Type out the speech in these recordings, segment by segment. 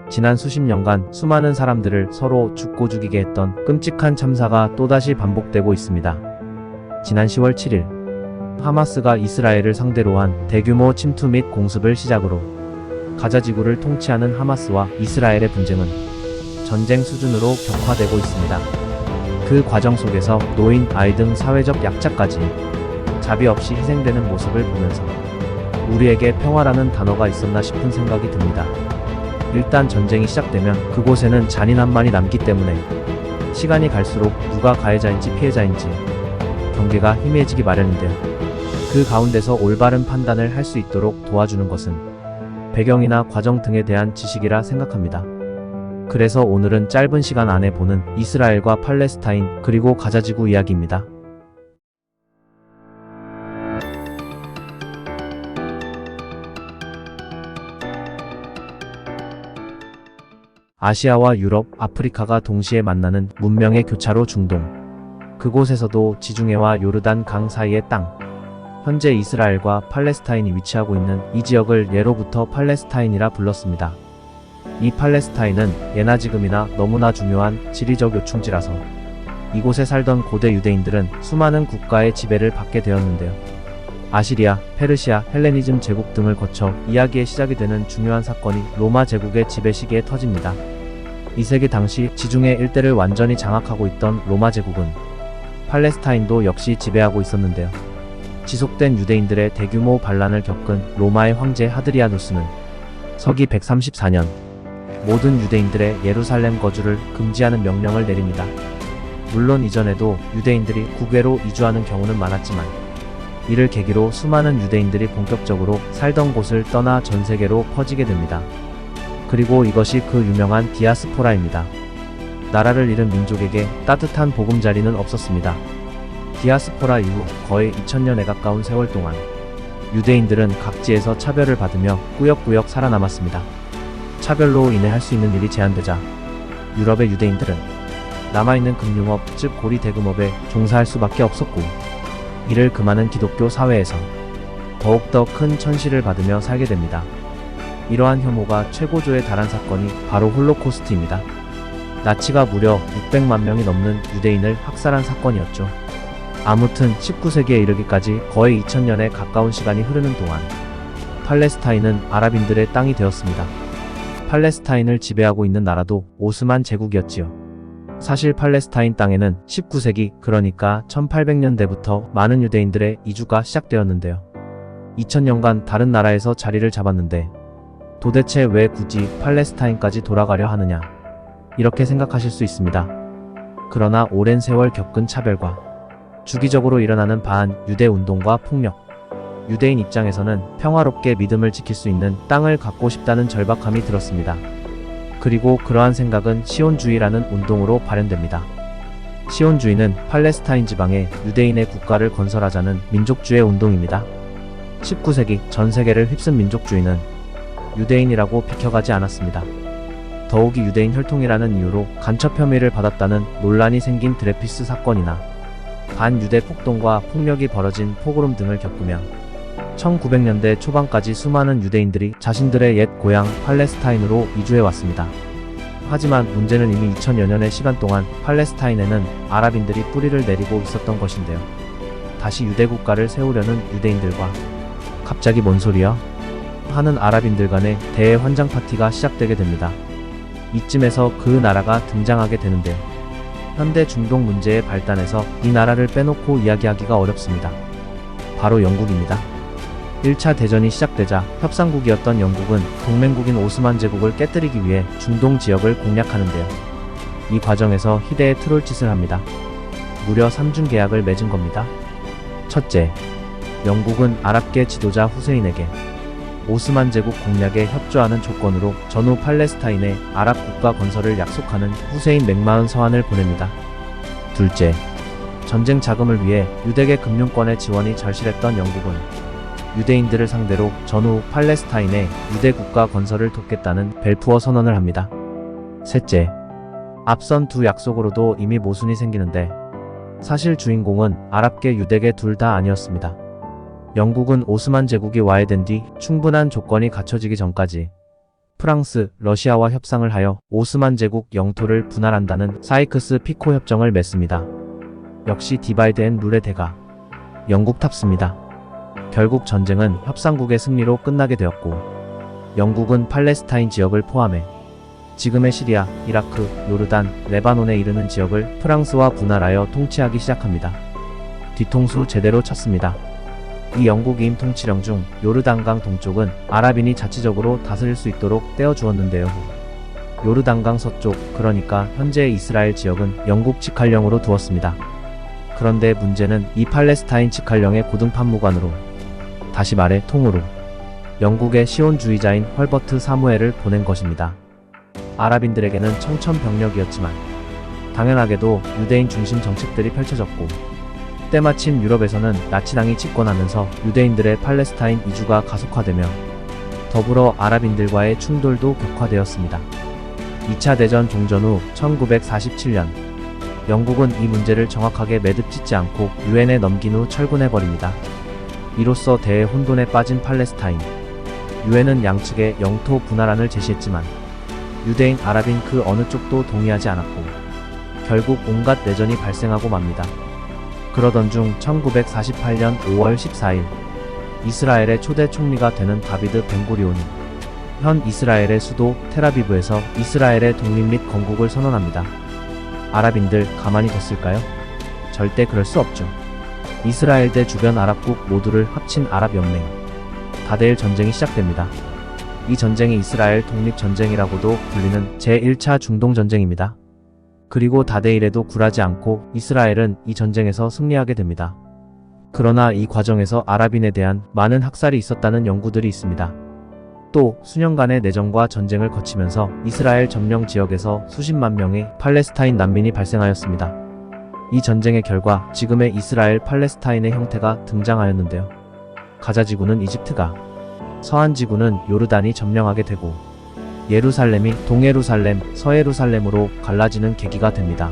지난 수십 년간 수많은 사람들을 서로 죽고 죽이게 했던 끔찍한 참사가 또다시 반복되고 있습니다. 지난 10월 7일 하마스가 이스라엘을 상대로 한 대규모 침투 및 공습을 시작으로 가자 지구를 통치하는 하마스와 이스라엘의 분쟁은 전쟁 수준으로 격화되고 있습니다. 그 과정 속에서 노인, 아이 등 사회적 약자까지 자비 없이 희생되는 모습을 보면서 우리에게 평화라는 단어가 있었나 싶은 생각이 듭니다. 일단 전쟁이 시작되면 그곳에는 잔인함만이 남기 때문에 시간이 갈수록 누가 가해자인지 피해자인지 경계가 희미해지기 마련인데요. 그 가운데서 올바른 판단을 할 수 있도록 도와주는 것은 배경이나 과정 등에 대한 지식이라 생각합니다. 그래서 오늘은 짧은 시간 안에 보는 이스라엘과 팔레스타인 그리고 가자지구 이야기입니다. 아시아와 유럽, 아프리카가 동시에 만나는 문명의 교차로 중동. 그곳에서도 지중해와 요르단 강 사이의 땅. 현재 이스라엘과 팔레스타인이 위치하고 있는 이 지역을 예로부터 팔레스타인이라 불렀습니다. 이 팔레스타인은 예나 지금이나 너무나 중요한 지리적 요충지라서 이곳에 살던 고대 유대인들은 수많은 국가의 지배를 받게 되었는데요. 아시리아, 페르시아, 헬레니즘 제국 등을 거쳐 이야기의 시작이 되는 중요한 사건이 로마 제국의 지배 시기에 터집니다. 2세기 당시 지중해 일대를 완전히 장악하고 있던 로마 제국은 팔레스타인도 역시 지배하고 있었는데요. 지속된 유대인들의 대규모 반란을 겪은 로마의 황제 하드리아누스는 서기 134년 모든 유대인들의 예루살렘 거주를 금지하는 명령을 내립니다. 물론 이전에도 유대인들이 국외로 이주하는 경우는 많았지만 이를 계기로 수많은 유대인들이 본격적으로 살던 곳을 떠나 전 세계로 퍼지게 됩니다. 그리고 이것이 그 유명한 디아스포라입니다. 나라를 잃은 민족에게 따뜻한 보금자리는 없었습니다. 디아스포라 이후 거의 2000년에 가까운 세월 동안 유대인들은 각지에서 차별을 받으며 꾸역꾸역 살아남았습니다. 차별로 인해 할 수 있는 일이 제한되자 유럽의 유대인들은 남아있는 금융업, 즉 고리 대금업에 종사할 수밖에 없었고 이를 금하는 기독교 사회에서 더욱더 큰 천시를 받으며 살게 됩니다. 이러한 혐오가 최고조에 달한 사건이 바로 홀로코스트입니다. 나치가 무려 600만 명이 넘는 유대인을 학살한 사건이었죠. 아무튼 19세기에 이르기까지 거의 2000년에 가까운 시간이 흐르는 동안 팔레스타인은 아랍인들의 땅이 되었습니다. 팔레스타인을 지배하고 있는 나라도 오스만 제국이었지요. 사실 팔레스타인 땅에는 19세기 그러니까 1800년대부터 많은 유대인들의 이주가 시작되었는데요. 2000년간 다른 나라에서 자리를 잡았는데 도대체 왜 굳이 팔레스타인까지 돌아가려 하느냐 이렇게 생각하실 수 있습니다. 그러나 오랜 세월 겪은 차별과 주기적으로 일어나는 반한 유대 운동과 폭력, 유대인 입장에서는 평화롭게 믿음을 지킬 수 있는 땅을 갖고 싶다는 절박함이 들었습니다. 그리고 그러한 생각은 시온주의라는 운동으로 발현됩니다. 시온주의는 팔레스타인 지방에 유대인의 국가를 건설하자는 민족주의 운동입니다. 19세기 전 세계를 휩쓴 민족주의는 유대인이라고 비켜가지 않았습니다. 더욱이 유대인 혈통이라는 이유로 간첩 혐의를 받았다는 논란이 생긴 드레피스 사건이나 반유대 폭동과 폭력이 벌어진 포그롬 등을 겪으며 1900년대 초반까지 수많은 유대인들이 자신들의 옛 고향 팔레스타인으로 이주해왔습니다. 하지만 문제는 이미 2000여 년의 시간 동안 팔레스타인에는 아랍인들이 뿌리를 내리고 있었던 것인데요. 다시 유대국가를 세우려는 유대인들과 갑자기 뭔 소리야? 하는 아랍인들 간의 대환장 파티가 시작되게 됩니다. 이쯤에서 그 나라가 등장하게 되는데요. 현대 중동 문제의 발단에서 이 나라를 빼놓고 이야기하기가 어렵습니다. 바로 영국입니다. 1차 대전이 시작되자 협상국이었던 영국은 동맹국인 오스만 제국을 깨뜨리기 위해 중동 지역을 공략하는데요. 이 과정에서 희대의 트롤짓을 합니다. 무려 3중 계약을 맺은 겁니다. 첫째, 영국은 아랍계 지도자 후세인에게 오스만 제국 공략에 협조하는 조건으로 전후 팔레스타인의 아랍 국가 건설을 약속하는 후세인 맥마흔 서한을 보냅니다. 둘째, 전쟁 자금을 위해 유대계 금융권의 지원이 절실했던 영국은 유대인들을 상대로 전후 팔레스타인의 유대 국가 건설을 돕겠다는 벨푸어 선언을 합니다. 셋째, 앞선 두 약속으로도 이미 모순이 생기는데 사실 주인공은 아랍계 유대계 둘 다 아니었습니다. 영국은 오스만 제국이 와해된 뒤 충분한 조건이 갖춰지기 전까지 프랑스, 러시아와 협상을 하여 오스만 제국 영토를 분할한다는 사이크스-피코 협정을 맺습니다. 역시 디바이드 앤 룰의 대가 영국 탑습니다. 결국 전쟁은 협상국의 승리로 끝나게 되었고 영국은 팔레스타인 지역을 포함해 지금의 시리아, 이라크, 요르단, 레바논에 이르는 지역을 프랑스와 분할하여 통치하기 시작합니다. 뒤통수 제대로 쳤습니다. 이 영국 이임 통치령 중 요르단강 동쪽은 아랍인이 자치적으로 다스릴 수 있도록 떼어주었는데요. 요르단강 서쪽, 그러니까 현재의 이스라엘 지역은 영국 직할령으로 두었습니다. 그런데 문제는 이 팔레스타인 직할령의 고등판무관으로, 다시 말해 통으로, 영국의 시온주의자인 헐버트 사무엘을 보낸 것입니다. 아랍인들에게는 청천벽력이었지만 당연하게도 유대인 중심 정책들이 펼쳐졌고 때마침 유럽에서는 나치당이 집권하면서 유대인들의 팔레스타인 이주가 가속화되며 더불어 아랍인들과의 충돌도 격화되었습니다. 2차 대전 종전 후 1947년 영국은 이 문제를 정확하게 매듭짓지 않고 유엔에 넘긴 후 철군해버립니다. 이로써 대혼돈에 빠진 팔레스타인. 유엔은 양측의 영토 분할안을 제시했지만 유대인, 아랍인 그 어느 쪽도 동의하지 않았고 결국 온갖 내전이 발생하고 맙니다. 그러던 중 1948년 5월 14일 이스라엘의 초대 총리가 되는 다비드 벤구리온이 현 이스라엘의 수도 텔아비브에서 이스라엘의 독립 및 건국을 선언합니다. 아랍인들 가만히 뒀을까요? 절대 그럴 수 없죠. 이스라엘 대 주변 아랍국 모두를 합친 아랍연맹 다데일 전쟁이 시작됩니다. 이 전쟁이 이스라엘 독립전쟁이라고도 불리는 제1차 중동전쟁입니다. 그리고 다데일에도 굴하지 않고 이스라엘은 이 전쟁에서 승리하게 됩니다. 그러나 이 과정에서 아랍인에 대한 많은 학살이 있었다는 연구들이 있습니다. 또 수년간의 내전과 전쟁을 거치면서 이스라엘 점령 지역에서 수십만 명의 팔레스타인 난민이 발생하였습니다. 이 전쟁의 결과 지금의 이스라엘 팔레스타인의 형태가 등장하였는데요. 가자지구는 이집트가, 서한지구는 요르단이 점령하게 되고 예루살렘이 동예루살렘, 서예루살렘으로 갈라지는 계기가 됩니다.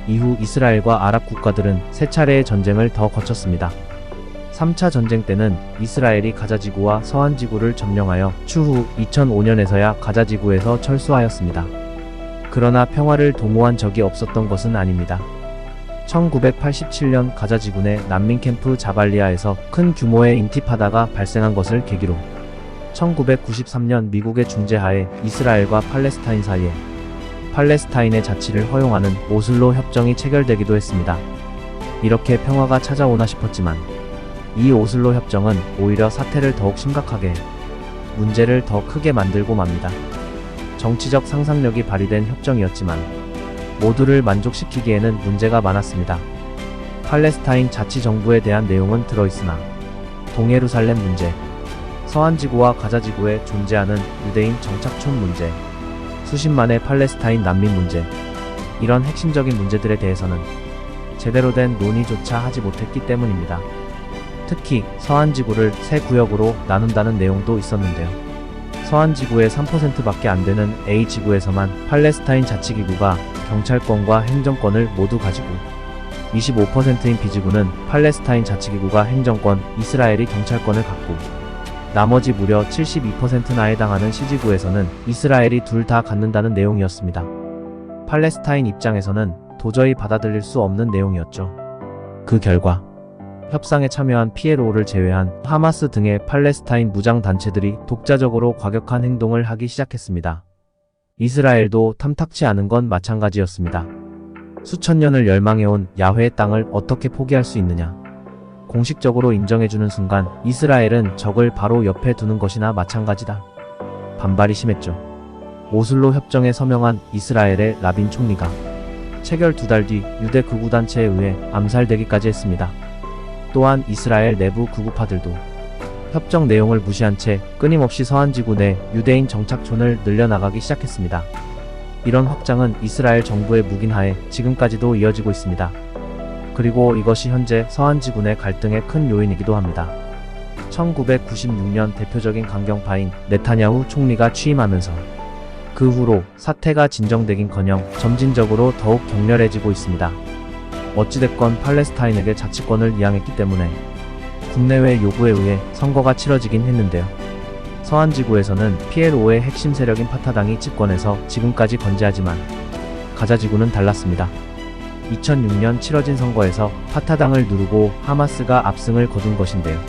이후 이스라엘과 아랍 국가들은 세 차례의 전쟁을 더 거쳤습니다. 3차 전쟁 때는 이스라엘이 가자지구와 서한지구를 점령하여 추후 2005년에서야 가자지구에서 철수하였습니다. 그러나 평화를 도모한 적이 없었던 것은 아닙니다. 1987년 가자지구 내 난민 캠프 자발리아에서 큰 규모의 인티파다가 발생한 것을 계기로 1993년 미국의 중재하에 이스라엘과 팔레스타인 사이에 팔레스타인의 자치를 허용하는 오슬로 협정이 체결되기도 했습니다. 이렇게 평화가 찾아오나 싶었지만 이 오슬로 협정은 오히려 사태를 더욱 심각하게, 문제를 더 크게 만들고 맙니다. 정치적 상상력이 발휘된 협정이었지만 모두를 만족시키기에는 문제가 많았습니다. 팔레스타인 자치정부에 대한 내용은 들어있으나 동예루살렘 문제, 서한지구와 가자지구에 존재하는 유대인 정착촌 문제, 수십만의 팔레스타인 난민 문제, 이런 핵심적인 문제들에 대해서는 제대로 된 논의조차 하지 못했기 때문입니다. 특히 서한지구를 세 구역으로 나눈다는 내용도 있었는데요. 서한지구의 3%밖에 안 되는 A지구에서만 팔레스타인 자치기구가 경찰권과 행정권을 모두 가지고 25%인 B지구는 팔레스타인 자치기구가 행정권, 이스라엘이 경찰권을 갖고 나머지 무려 72%나 해당하는 C지구에서는 이스라엘이 둘 다 갖는다는 내용이었습니다. 팔레스타인 입장에서는 도저히 받아들일 수 없는 내용이었죠. 그 결과 협상에 참여한 PLO를 제외한 하마스 등의 팔레스타인 무장단체들이 독자적으로 과격한 행동을 하기 시작했습니다. 이스라엘도 탐탁치 않은 건 마찬가지였습니다. 수천 년을 열망해온 야훼의 땅을 어떻게 포기할 수 있느냐. 공식적으로 인정해주는 순간 이스라엘은 적을 바로 옆에 두는 것이나 마찬가지다. 반발이 심했죠. 오슬로 협정에 서명한 이스라엘의 라빈 총리가 체결 2달 뒤 유대 극우단체에 의해 암살되기까지 했습니다. 또한 이스라엘 내부 극우파들도 협정 내용을 무시한 채 끊임없이 서한지구 내 유대인 정착촌을 늘려나가기 시작했습니다. 이런 확장은 이스라엘 정부의 묵인하에 지금까지도 이어지고 있습니다. 그리고 이것이 현재 서한지구 내 갈등의 큰 요인이기도 합니다. 1996년 대표적인 강경파인 네타냐후 총리가 취임하면서 그 후로 사태가 진정되긴커녕 점진적으로 더욱 격렬해지고 있습니다. 어찌됐건 팔레스타인에게 자치권을 이양했기 때문에 국내외 요구에 의해 선거가 치러지긴 했는데요. 서한 지구에서는 PLO의 핵심 세력인 파타당이 집권해서 지금까지 건재하지만 가자 지구는 달랐습니다. 2006년 치러진 선거에서 파타당을 누르고 하마스가 압승을 거둔 것인데요.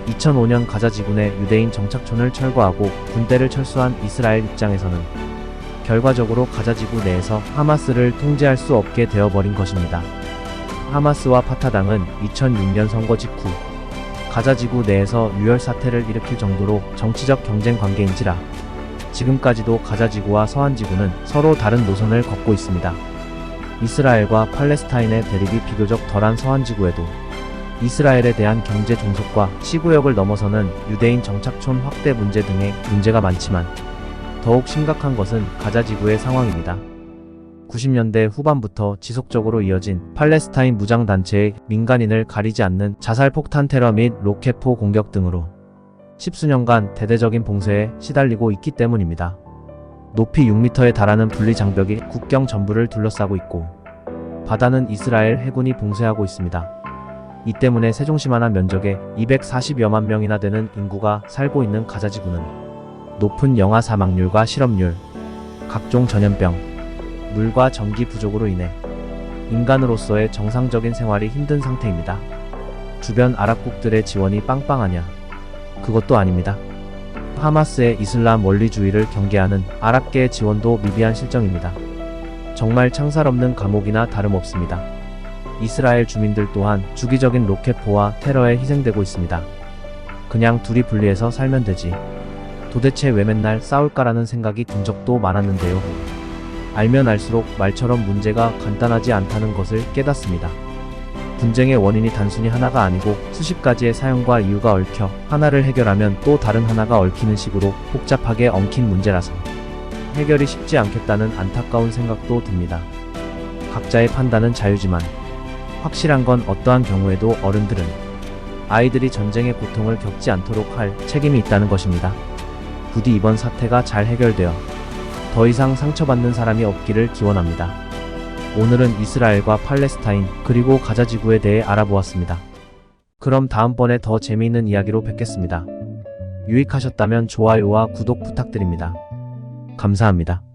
2005년 가자 지구 내 유대인 정착촌을 철거하고 군대를 철수한 이스라엘 입장에서는 결과적으로 가자 지구 내에서 하마스를 통제할 수 없게 되어버린 것입니다. 하마스와 파타당은 2006년 선거 직후 가자 지구 내에서 유혈 사태를 일으킬 정도로 정치적 경쟁 관계인지라 지금까지도 가자 지구와 서한 지구는 서로 다른 노선을 걷고 있습니다. 이스라엘과 팔레스타인의 대립이 비교적 덜한 서한 지구에도 이스라엘에 대한 경제 종속과 시구역을 넘어서는 유대인 정착촌 확대 문제 등의 문제가 많지만 더욱 심각한 것은 가자 지구의 상황입니다. 90년대 후반부터 지속적으로 이어진 팔레스타인 무장단체의 민간인을 가리지 않는 자살폭탄 테러 및 로켓포 공격 등으로 십수년간 대대적인 봉쇄에 시달리고 있기 때문입니다. 높이 6m에 달하는 분리장벽이 국경 전부를 둘러싸고 있고 바다는 이스라엘 해군이 봉쇄하고 있습니다. 이 때문에 세종시만한 면적에 240여만 명이나 되는 인구가 살고 있는 가자 지구는 높은 영아 사망률과 실업률, 각종 전염병, 물과 전기 부족으로 인해 인간으로서의 정상적인 생활이 힘든 상태입니다. 주변 아랍국들의 지원이 빵빵하냐? 그것도 아닙니다. 하마스의 이슬람 원리주의를 경계하는 아랍계의 지원도 미비한 실정입니다. 정말 창살 없는 감옥이나 다름없습니다. 이스라엘 주민들 또한 주기적인 로켓포와 테러에 희생되고 있습니다. 그냥 둘이 분리해서 살면 되지. 도대체 왜 맨날 싸울까라는 생각이 든 적도 많았는데요. 알면 알수록 말처럼 문제가 간단하지 않다는 것을 깨닫습니다. 분쟁의 원인이 단순히 하나가 아니고 수십 가지의 사연과 이유가 얽혀 하나를 해결하면 또 다른 하나가 얽히는 식으로 복잡하게 엉킨 문제라서 해결이 쉽지 않겠다는 안타까운 생각도 듭니다. 각자의 판단은 자유지만 확실한 건 어떠한 경우에도 어른들은 아이들이 전쟁의 고통을 겪지 않도록 할 책임이 있다는 것입니다. 부디 이번 사태가 잘 해결되어 더 이상 상처받는 사람이 없기를 기원합니다. 오늘은 이스라엘과 팔레스타인 그리고 가자 지구에 대해 알아보았습니다. 그럼 다음번에 더 재미있는 이야기로 뵙겠습니다. 유익하셨다면 좋아요와 구독 부탁드립니다. 감사합니다.